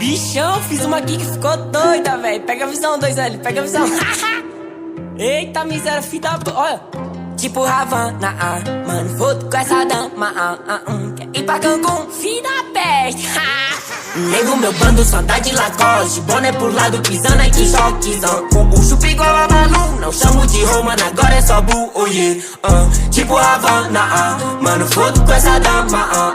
Bichão, fiz uma aqui que ficou doida, velho. Pega a visão, 2L, pega a visão. Eita, miséria, filho da... Olha. Tipo Havana, mano, foto com essa dama, quer ir pra Cancún, filho da peste. Nego, meu bando só tá de Lacoste, boné pro lado, pisando aqui, choquezão. O chupa igual a Malu, não chamo de Romana, agora é só Bu, oh yeah. Tipo Havana, mano, foto com essa dama,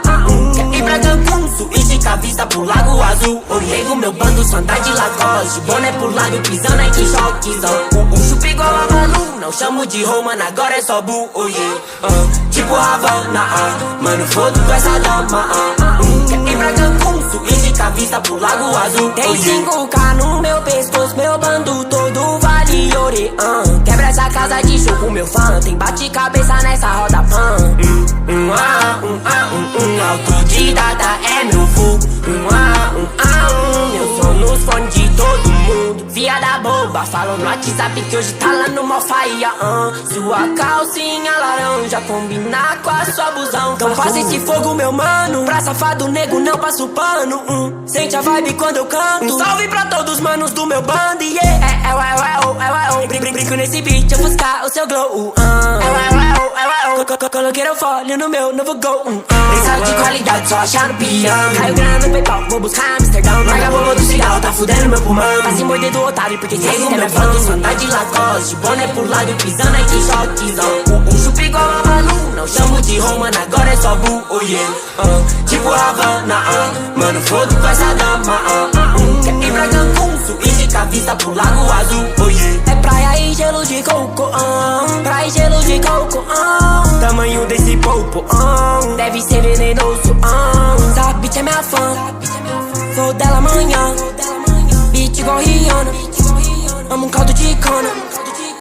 quer ir pra Cancún, suíte com a vista pro Lago Azul, oh yeah. Nego, meu bando só tá de Lacoste, boné pro lado, pisando aqui, choquezão. O chupa igual a Malu, não chamo de Romana, agora é só Bu, oh yeah. Tipo Havana, mano, foto com essa dama, quer ir pra Cancún, suíte com a vista pro Lago Azul. Tem 5K no meu pescoço, meu bando todo vale ore. Quebra essa casa de jogo, meu fã. Tem bate-cabeça nessa roda, autodidata é meu fogo. Meu som nos fones de todo mundo. Viada boba, falou no WhatsApp que hoje tá lá no Malfaia. Sua calcinha laranja combinar com a sua busão. Então faz esse fogo, meu mano. Pra safado nego não passa o pano. Sente a vibe quando eu canto. Um salve pra todos os manos do meu bando, yeah. Brinco nesse beat, eu buscar o seu glow. Coloquei o folha no meu novo gol. Pensado de qualidade, só achar no piano. Caiu grana no PayPal, vou buscar Amsterdão. Larga a bomba do cigarro, tá fudendo meu pulmão. Tá se morder do otário, porque cê é meu bando. Só tá de Lacoste, boné pro lado, pisando aqui, choquezão. Um chupa igual a Malu, não chamo de Romana, agora é só Bu, oh yeah. Tipo Havana, mano, foto com essa dama, quer ir pra Cancún, suíte com a vista pro Lago Azul, oh yeah. É praia e gelo de coco, praia e gelo de coco, tamanho desse popo, deve ser venenoso, essa bitch é minha fã, vou dela amanhã, bitch igual Rihanna, amo um caldo de cana.